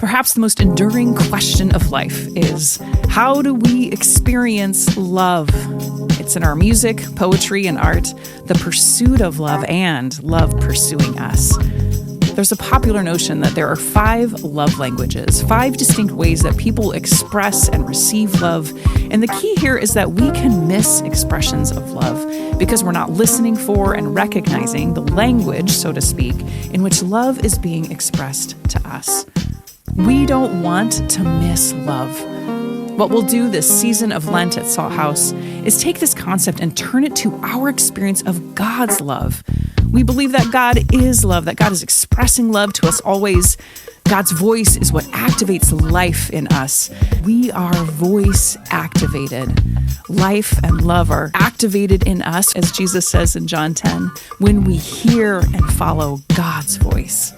Perhaps the most enduring question of life is, how do we experience love? It's in our music, poetry, and art, the pursuit of love and love pursuing us. There's a popular notion that there are 5 love languages, 5 distinct ways that people express and receive love. And the key here is that we can miss expressions of love because we're not listening for and recognizing the language, so to speak, in which love is being expressed to us. We don't want to miss love. What we'll do this season of Lent at Salt House is take this concept and turn it to our experience of God's love. We believe that God is love, that God is expressing love to us always. God's voice is what activates life in us. We are voice activated. Life and love are activated in us, as Jesus says in John 10, when we hear and follow God's voice.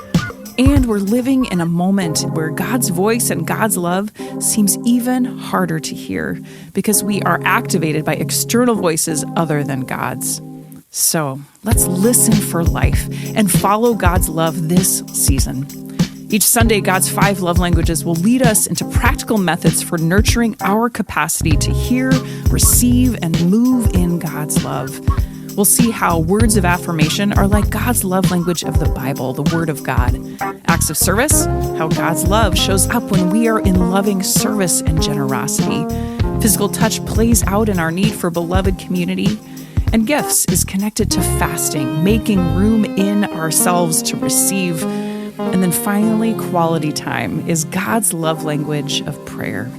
And we're living in a moment where God's voice and God's love seems even harder to hear because we are activated by external voices other than God's. So let's listen for life and follow God's love this season. Each Sunday, God's 5 love languages will lead us into practical methods for nurturing our capacity to hear, receive, and move in God's love. We'll see how words of affirmation are like God's love language of the Bible, the Word of God. Acts of service, how God's love shows up when we are in loving service and generosity. Physical touch plays out in our need for beloved community. And gifts is connected to fasting, making room in ourselves to receive. And then finally, quality time is God's love language of prayer.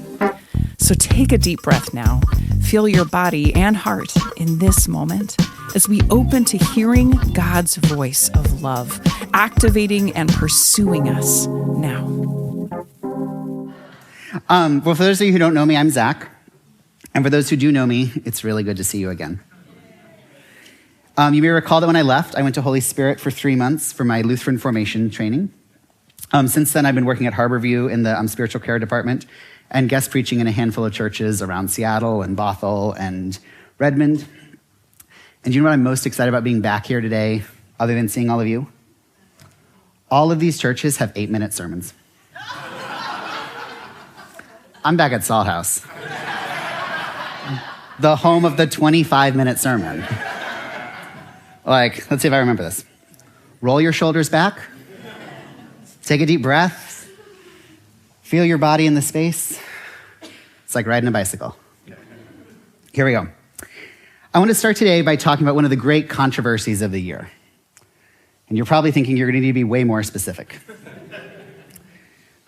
So take a deep breath now. Feel your body and heart in this moment as we open to hearing God's voice of love, activating and pursuing us now. Well, for those of you who don't know me, I'm Zach. And for those who do know me, it's really good to see you again. You may recall that when I left, I went to Holy Spirit for 3 months for my Lutheran formation training. Since then, I've been working at Harborview in the spiritual care department and guest preaching in a handful of churches around Seattle and Bothell and Redmond. And you know what I'm most excited about being back here today, other than seeing all of you? All of these churches have 8-minute sermons. I'm back at Salt House, the home of the 25-minute sermon. Let's see if I remember this. Roll your shoulders back. Take a deep breath. Feel your body in the space. It's like riding a bicycle. Here we go. I want to start today by talking about one of the great controversies of the year. And you're probably thinking you're going to need to be way more specific.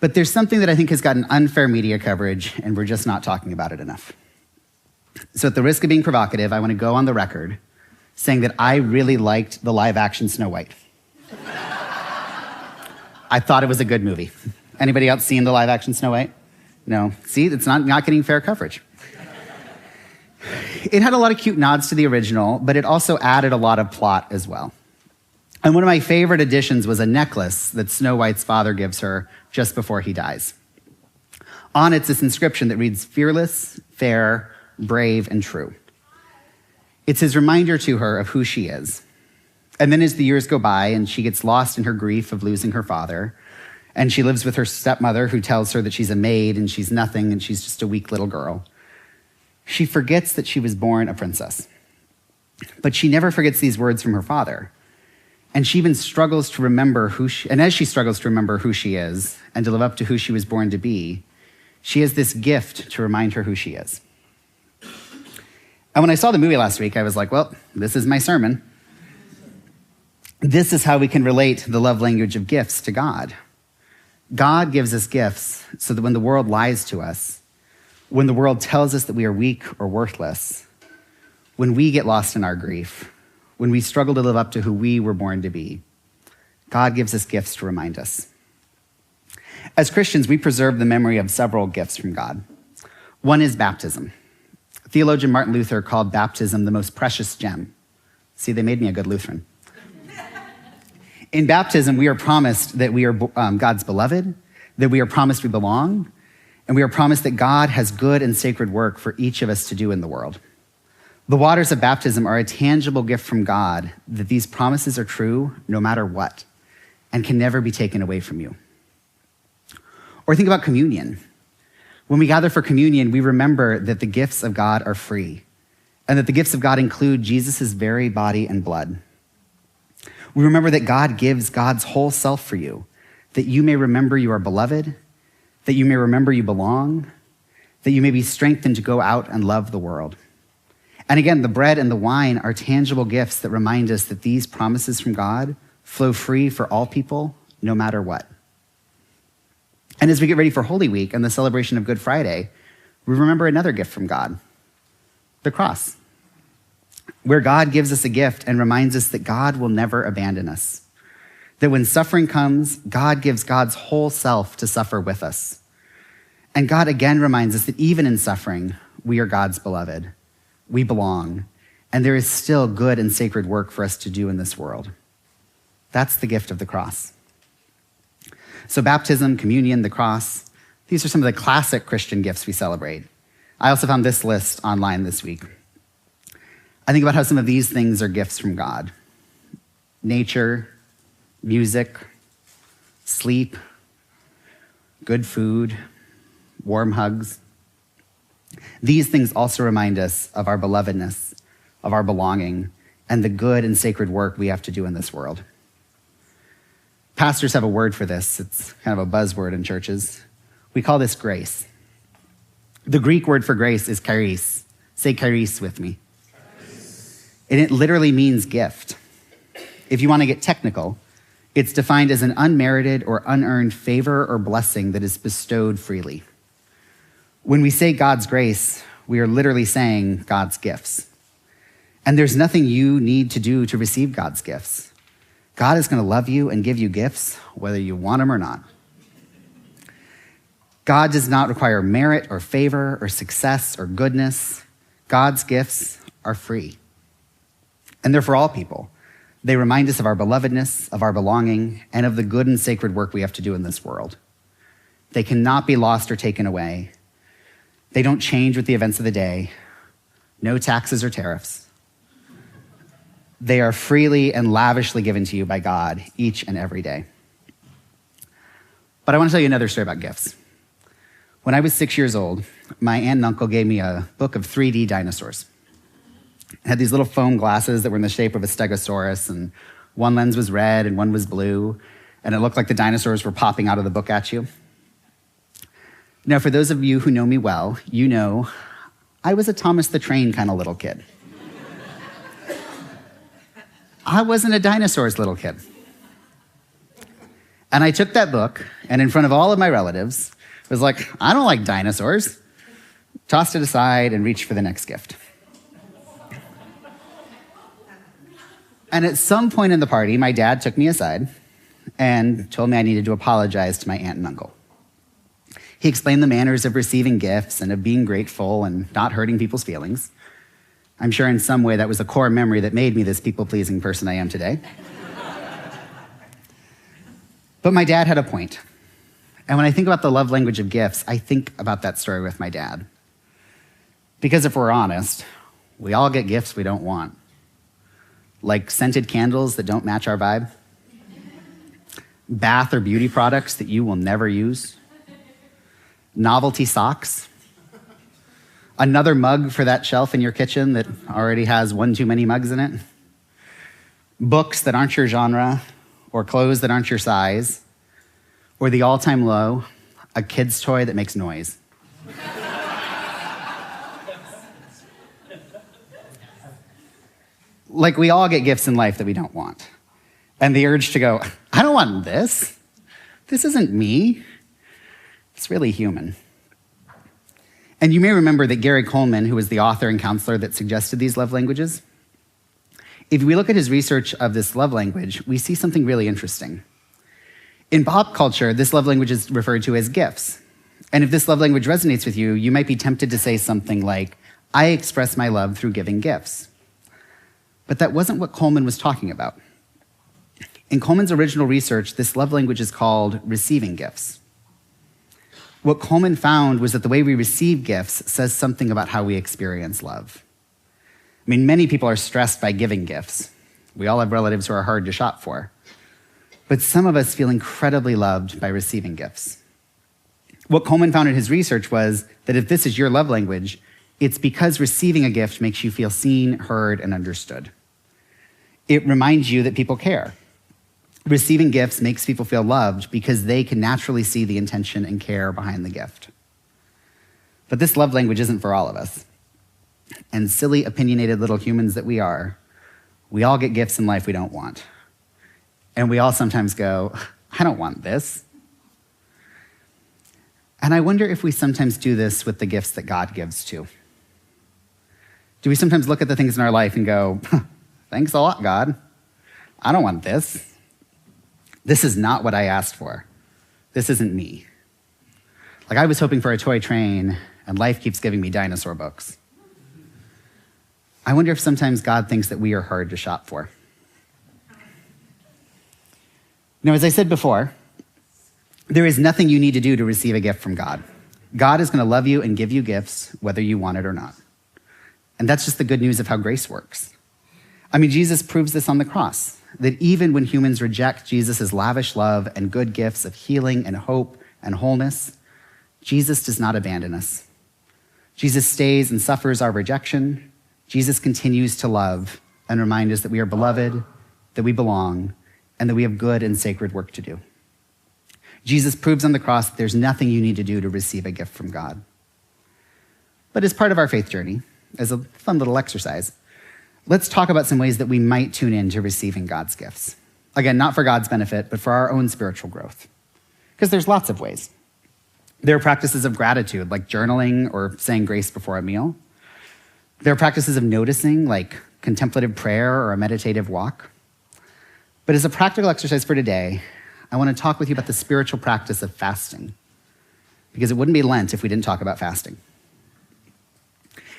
But there's something that I think has gotten unfair media coverage, and we're just not talking about it enough. So at the risk of being provocative, I want to go on the record saying that I really liked the live-action Snow White. I thought it was a good movie. Anybody else seen the live-action Snow White? No. See, it's not getting fair coverage. It had a lot of cute nods to the original, but it also added a lot of plot as well. And one of my favorite additions was a necklace that Snow White's father gives her just before he dies. On it's this inscription that reads, "Fearless, fair, brave, and true." It's his reminder to her of who she is. And then as the years go by and she gets lost in her grief of losing her father, and she lives with her stepmother who tells her that she's a maid and she's nothing and she's just a weak little girl, she forgets that she was born a princess. But she never forgets these words from her father. And she even struggles to remember and as she struggles to remember who she is and to live up to who she was born to be, she has this gift to remind her who she is. And when I saw the movie last week, I was like, well, this is my sermon. This is how we can relate the love language of gifts to God. God gives us gifts so that when the world lies to us, when the world tells us that we are weak or worthless, when we get lost in our grief, when we struggle to live up to who we were born to be, God gives us gifts to remind us. As Christians, we preserve the memory of several gifts from God. One is baptism. Theologian Martin Luther called baptism the most precious gem. See, they made me a good Lutheran. In baptism, we are promised that we are God's beloved, that we are promised we belong, and we are promised that God has good and sacred work for each of us to do in the world. The waters of baptism are a tangible gift from God that these promises are true no matter what and can never be taken away from you. Or think about communion. When we gather for communion, we remember that the gifts of God are free and that the gifts of God include Jesus' very body and blood. We remember that God gives God's whole self for you, that you may remember you are beloved, that you may remember you belong, that you may be strengthened to go out and love the world. And again, the bread and the wine are tangible gifts that remind us that these promises from God flow free for all people, no matter what. And as we get ready for Holy Week and the celebration of Good Friday, we remember another gift from God, the cross, where God gives us a gift and reminds us that God will never abandon us, that when suffering comes, God gives God's whole self to suffer with us. And God again reminds us that even in suffering, we are God's beloved. We belong, and there is still good and sacred work for us to do in this world. That's the gift of the cross. So baptism, communion, the cross, these are some of the classic Christian gifts we celebrate. I also found this list online this week. I think about how some of these things are gifts from God. Nature, music, sleep, good food, warm hugs. These things also remind us of our belovedness, of our belonging, and the good and sacred work we have to do in this world. Pastors have a word for this. It's kind of a buzzword in churches. We call this grace. The Greek word for grace is charis. Say charis with me. And it literally means gift. If you want to get technical, it's defined as an unmerited or unearned favor or blessing that is bestowed freely. When we say God's grace, we are literally saying God's gifts. And there's nothing you need to do to receive God's gifts. God is going to love you and give you gifts, whether you want them or not. God does not require merit or favor or success or goodness. God's gifts are free. And they're for all people. They remind us of our belovedness, of our belonging, and of the good and sacred work we have to do in this world. They cannot be lost or taken away. They don't change with the events of the day. No taxes or tariffs. They are freely and lavishly given to you by God each and every day. But I want to tell you another story about gifts. When I was 6 years old, my aunt and uncle gave me a book of 3D dinosaurs. It had these little foam glasses that were in the shape of a stegosaurus, and one lens was red and one was blue, and it looked like the dinosaurs were popping out of the book at you. Now, for those of you who know me well, you know I was a Thomas the Train kind of little kid. I wasn't a dinosaur's little kid. And I took that book, and in front of all of my relatives, was like, I don't like dinosaurs. Tossed it aside and reached for the next gift. And at some point in the party, my dad took me aside and told me I needed to apologize to my aunt and uncle. He explained the manners of receiving gifts and of being grateful and not hurting people's feelings. I'm sure in some way that was a core memory that made me this people-pleasing person I am today. But my dad had a point. And when I think about the love language of gifts, I think about that story with my dad. Because if we're honest, we all get gifts we don't want. Like scented candles that don't match our vibe. Bath or beauty products that you will never use. Novelty socks. Another mug for that shelf in your kitchen that already has one too many mugs in it. Books that aren't your genre, or clothes that aren't your size. Or the all-time low, a kid's toy that makes noise. Like, we all get gifts in life that we don't want. And the urge to go, I don't want this. This isn't me. It's really human. And you may remember that Gary Coleman, who was the author and counselor that suggested these love languages, if we look at his research of this love language, we see something really interesting. In pop culture, this love language is referred to as gifts. And if this love language resonates with you, you might be tempted to say something like, I express my love through giving gifts. But that wasn't what Coleman was talking about. In Coleman's original research, this love language is called receiving gifts. What Coleman found was that the way we receive gifts says something about how we experience love. I mean, many people are stressed by giving gifts. We all have relatives who are hard to shop for. But some of us feel incredibly loved by receiving gifts. What Coleman found in his research was that if this is your love language, it's because receiving a gift makes you feel seen, heard, and understood. It reminds you that people care. Receiving gifts makes people feel loved because they can naturally see the intention and care behind the gift. But this love language isn't for all of us. And silly, opinionated little humans that we are, we all get gifts in life we don't want. And we all sometimes go, I don't want this. And I wonder if we sometimes do this with the gifts that God gives too. Do we sometimes look at the things in our life and go, thanks a lot, God. I don't want this. This is not what I asked for. This isn't me. Like I was hoping for a toy train, and life keeps giving me dinosaur books. I wonder if sometimes God thinks that we are hard to shop for. Now, as I said before, there is nothing you need to do to receive a gift from God. God is going to love you and give you gifts, whether you want it or not. And that's just the good news of how grace works. I mean, Jesus proves this on the cross, that even when humans reject Jesus' lavish love and good gifts of healing and hope and wholeness, Jesus does not abandon us. Jesus stays and suffers our rejection. Jesus continues to love and remind us that we are beloved, that we belong, and that we have good and sacred work to do. Jesus proves on the cross that there's nothing you need to do to receive a gift from God. But as part of our faith journey, as a fun little exercise, let's talk about some ways that we might tune in to receiving God's gifts. Again, not for God's benefit, but for our own spiritual growth. Because there's lots of ways. There are practices of gratitude, like journaling or saying grace before a meal. There are practices of noticing, like contemplative prayer or a meditative walk. But as a practical exercise for today, I want to talk with you about the spiritual practice of fasting, because it wouldn't be Lent if we didn't talk about fasting.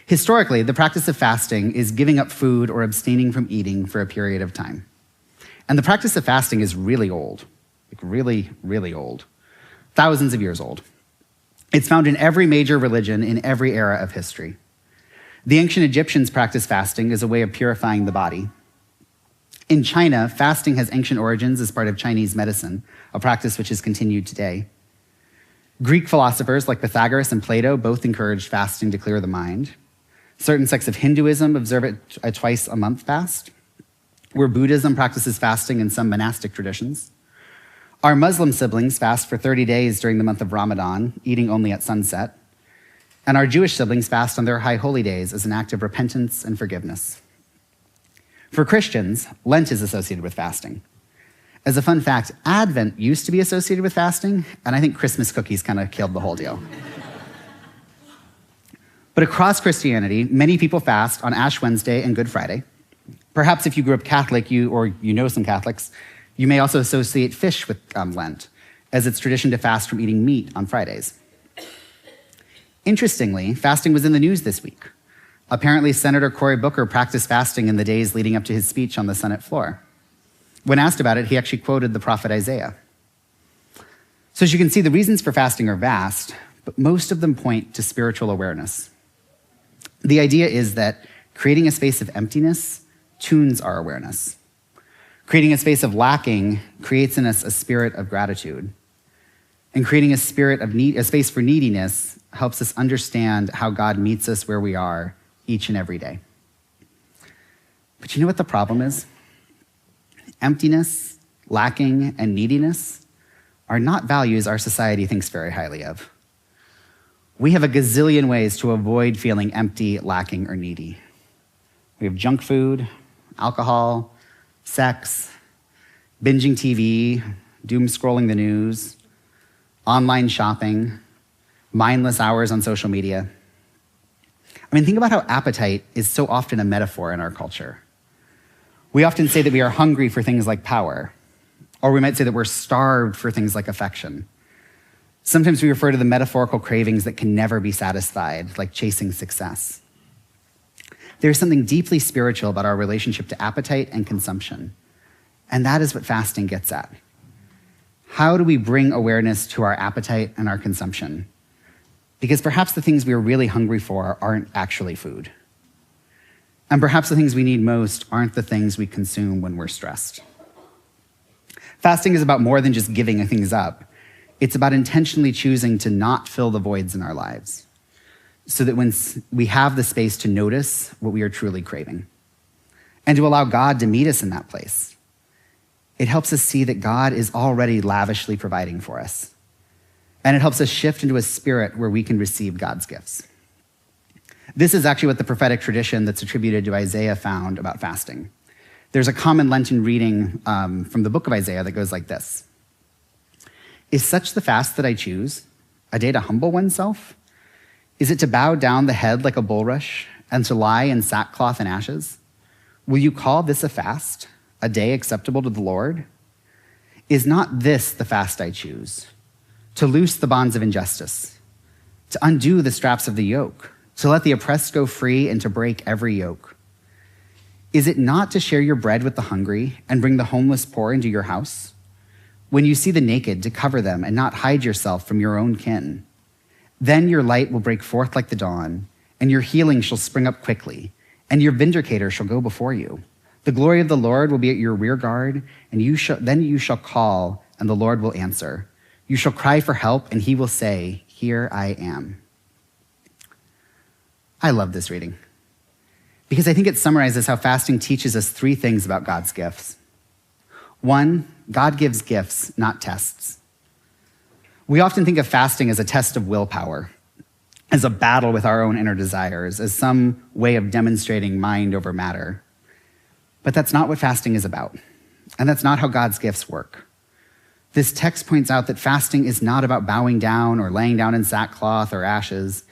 Historically, the practice of fasting is giving up food or abstaining from eating for a period of time. And the practice of fasting is really old, like really, really old, thousands of years old. It's found in every major religion in every era of history. The ancient Egyptians practiced fasting as a way of purifying the body. In China, fasting has ancient origins as part of Chinese medicine, a practice which is continued today. Greek philosophers like Pythagoras and Plato both encouraged fasting to clear the mind. Certain sects of Hinduism observe it a twice-a-month fast, where Buddhism practices fasting in some monastic traditions. Our Muslim siblings fast for 30 days during the month of Ramadan, eating only at sunset. And our Jewish siblings fast on their high holy days as an act of repentance and forgiveness. For Christians, Lent is associated with fasting. As a fun fact, Advent used to be associated with fasting, and I think Christmas cookies kind of killed the whole deal. But across Christianity, many people fast on Ash Wednesday and Good Friday. Perhaps if you grew up Catholic, or you know some Catholics, you may also associate fish with Lent, as it's tradition to fast from eating meat on Fridays. Interestingly, fasting was in the news this week. Apparently, Senator Cory Booker practiced fasting in the days leading up to his speech on the Senate floor. When asked about it, he actually quoted the prophet Isaiah. So as you can see, the reasons for fasting are vast, but most of them point to spiritual awareness. The idea is that creating a space of emptiness tunes our awareness. Creating a space of lacking creates in us a spirit of gratitude. And creating a space for neediness helps us understand how God meets us where we are each and every day. But you know what the problem is? Emptiness, lacking, and neediness are not values our society thinks very highly of. We have a gazillion ways to avoid feeling empty, lacking, or needy. We have junk food, alcohol, sex, binging TV, doom scrolling the news, online shopping, mindless hours on social media. I mean, think about how appetite is so often a metaphor in our culture. We often say that we are hungry for things like power, or we might say that we're starved for things like affection. Sometimes we refer to the metaphorical cravings that can never be satisfied, like chasing success. There's something deeply spiritual about our relationship to appetite and consumption, and that is what fasting gets at. How do we bring awareness to our appetite and our consumption? Because perhaps the things we are really hungry for aren't actually food. And perhaps the things we need most aren't the things we consume when we're stressed. Fasting is about more than just giving things up. It's about intentionally choosing to not fill the voids in our lives so that when we have the space to notice what we are truly craving and to allow God to meet us in that place. It helps us see that God is already lavishly providing for us. And it helps us shift into a spirit where we can receive God's gifts. This is actually what the prophetic tradition that's attributed to Isaiah found about fasting. There's a common Lenten reading from the book of Isaiah that goes like this. Is such the fast that I choose, a day to humble oneself? Is it to bow down the head like a bulrush and to lie in sackcloth and ashes? Will you call this a fast, a day acceptable to the Lord? Is not this the fast I choose? To loose the bonds of injustice, to undo the straps of the yoke, to let the oppressed go free and to break every yoke. Is it not to share your bread with the hungry and bring the homeless poor into your house? When you see the naked, to cover them and not hide yourself from your own kin. Then your light will break forth like the dawn, and your healing shall spring up quickly, and your vindicator shall go before you. The glory of the Lord will be at your rear guard, and then you shall call, and the Lord will answer. You shall cry for help, and he will say, here I am. I love this reading because I think it summarizes how fasting teaches us three things about God's gifts. One, God gives gifts, not tests. We often think of fasting as a test of willpower, as a battle with our own inner desires, as some way of demonstrating mind over matter. But that's not what fasting is about, and that's not how God's gifts work. This text points out that fasting is not about bowing down or laying down in sackcloth or ashes.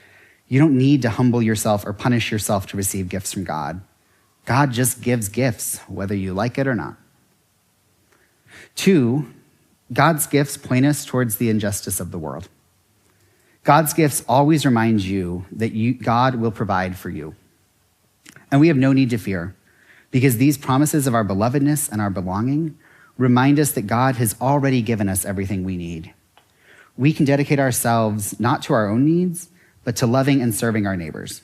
You don't need to humble yourself or punish yourself to receive gifts from God. God just gives gifts, whether you like it or not. Two, God's gifts point us towards the injustice of the world. God's gifts always remind you that God will provide for you. And we have no need to fear, because these promises of our belovedness and our belonging remind us that God has already given us everything we need. We can dedicate ourselves not to our own needs, but to loving and serving our neighbors.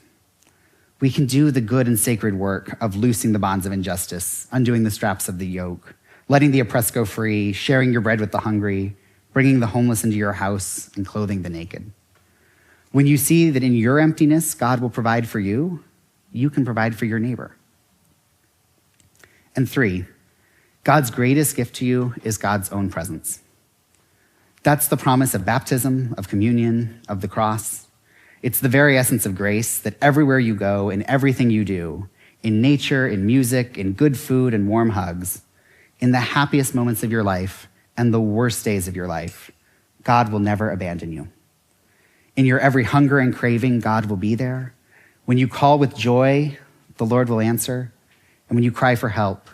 We can do the good and sacred work of loosing the bonds of injustice, undoing the straps of the yoke, letting the oppressed go free, sharing your bread with the hungry, bringing the homeless into your house, and clothing the naked. When you see that in your emptiness, God will provide for you, you can provide for your neighbor. And three, God's greatest gift to you is God's own presence. That's the promise of baptism, of communion, of the cross. It's the very essence of grace that everywhere you go, in everything you do, in nature, in music, in good food and warm hugs, in the happiest moments of your life and the worst days of your life, God will never abandon you. In your every hunger and craving, God will be there. When you call with joy, the Lord will answer. And when you cry for help,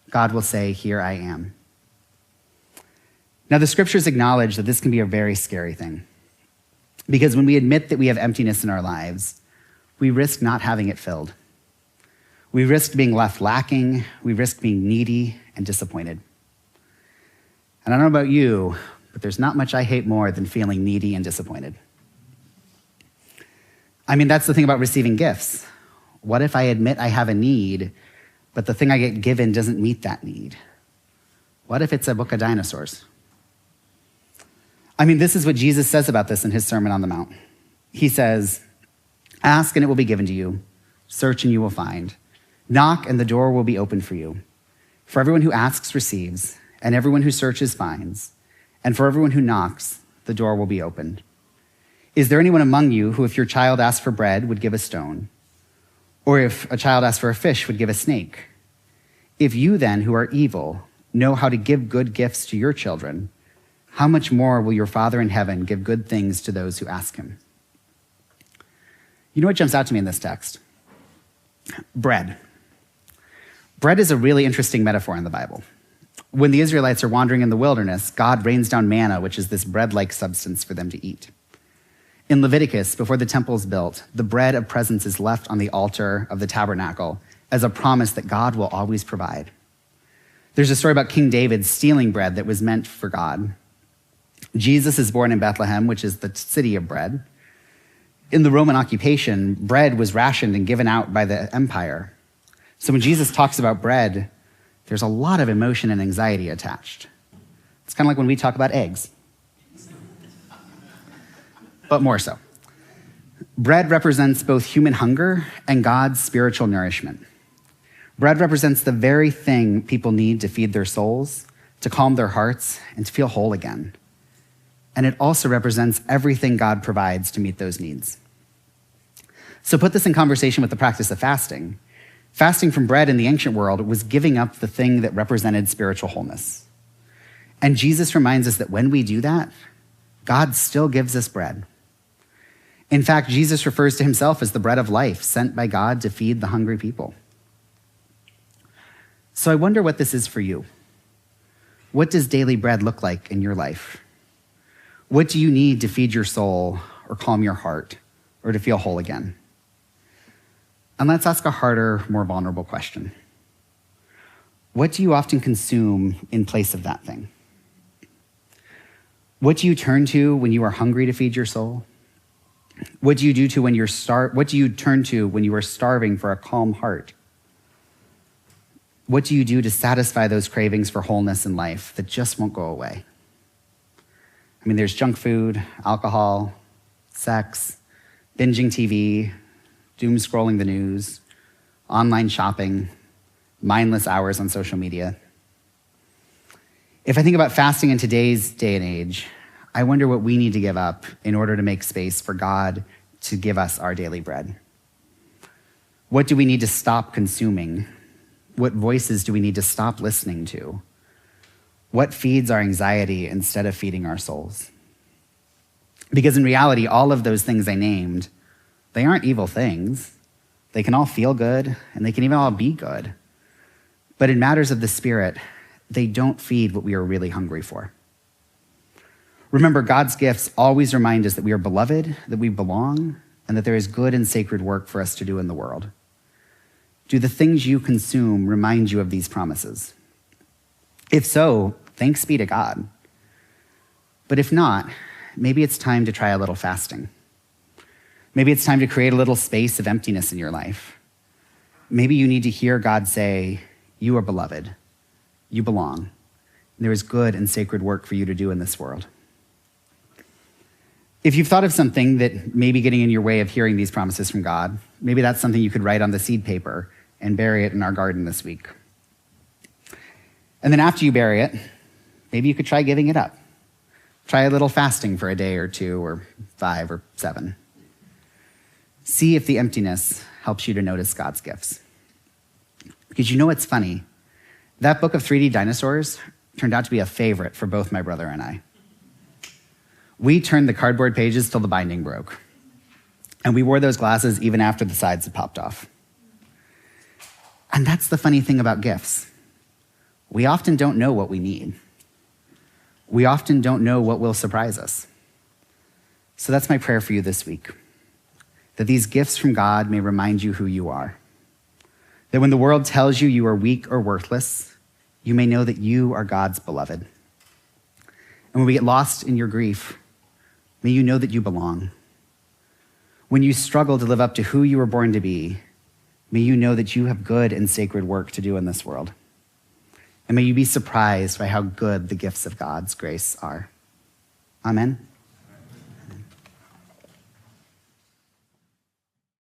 God will say, here I am. Now, the scriptures acknowledge that this can be a very scary thing, because when we admit that we have emptiness in our lives, we risk not having it filled. We risk being left lacking. We risk being needy and disappointed. And I don't know about you, but there's not much I hate more than feeling needy and disappointed. I mean, that's the thing about receiving gifts. What if I admit I have a need, but the thing I get given doesn't meet that need? What if it's a book of dinosaurs? I mean, this is what Jesus says about this in his Sermon on the Mount. He says, ask and it will be given to you. Search and you will find. Knock and the door will be opened for you. For everyone who asks receives, and everyone who searches finds. And for everyone who knocks, the door will be opened. Is there anyone among you who, if your child asked for bread, would give a stone? Or if a child asked for a fish, would give a snake? If you then, who are evil, know how to give good gifts to your children, how much more will your Father in heaven give good things to those who ask him? You know what jumps out to me in this text? Bread. Bread is a really interesting metaphor in the Bible. When the Israelites are wandering in the wilderness, God rains down manna, which is this bread-like substance for them to eat. In Leviticus, before the temple is built, the bread of presence is left on the altar of the tabernacle as a promise that God will always provide. There's a story about King David stealing bread that was meant for God. Jesus is born in Bethlehem, which is the city of bread. In the Roman occupation, bread was rationed and given out by the empire. So when Jesus talks about bread, there's a lot of emotion and anxiety attached. It's kind of like when we talk about eggs. but more so. Bread represents both human hunger and God's spiritual nourishment. Bread represents the very thing people need to feed their souls, to calm their hearts, and to feel whole again. And it also represents everything God provides to meet those needs. So put this in conversation with the practice of fasting. Fasting from bread in the ancient world was giving up the thing that represented spiritual wholeness. And Jesus reminds us that when we do that, God still gives us bread. In fact, Jesus refers to himself as the bread of life sent by God to feed the hungry people. So I wonder what this is for you. What does daily bread look like in your life? What do you need to feed your soul or calm your heart or to feel whole again? And let's ask a harder, more vulnerable question. What do you often consume in place of that thing? What do you turn to when you are hungry to feed your soul? What do you do to when you're what do you turn to when you are starving for a calm heart? What do you do to satisfy those cravings for wholeness in life that just won't go away? I mean, there's junk food, alcohol, sex, binging TV, doom scrolling the news, online shopping, mindless hours on social media. If I think about fasting in today's day and age, I wonder what we need to give up in order to make space for God to give us our daily bread. What do we need to stop consuming? What voices do we need to stop listening to? What feeds our anxiety instead of feeding our souls? Because in reality, all of those things I named, they aren't evil things. They can all feel good, and they can even all be good. But in matters of the Spirit, they don't feed what we are really hungry for. Remember, God's gifts always remind us that we are beloved, that we belong, and that there is good and sacred work for us to do in the world. Do the things you consume remind you of these promises? If so, thanks be to God. But if not, maybe it's time to try a little fasting. Maybe it's time to create a little space of emptiness in your life. Maybe you need to hear God say, you are beloved, you belong, and there is good and sacred work for you to do in this world. If you've thought of something that may be getting in your way of hearing these promises from God, maybe that's something you could write on the seed paper and bury it in our garden this week. And then after you bury it, maybe you could try giving it up. Try a little fasting for a day or 2 or 5 or 7. See if the emptiness helps you to notice God's gifts. Because you know what's funny? That book of 3D dinosaurs turned out to be a favorite for both my brother and I. We turned the cardboard pages till the binding broke. And we wore those glasses even after the sides had popped off. And that's the funny thing about gifts. We often don't know what we need. We often don't know what will surprise us. So that's my prayer for you this week, that these gifts from God may remind you who you are. That when the world tells you you are weak or worthless, you may know that you are God's beloved. And when we get lost in your grief, may you know that you belong. When you struggle to live up to who you were born to be, may you know that you have good and sacred work to do in this world. And may you be surprised by how good the gifts of God's grace are. Amen.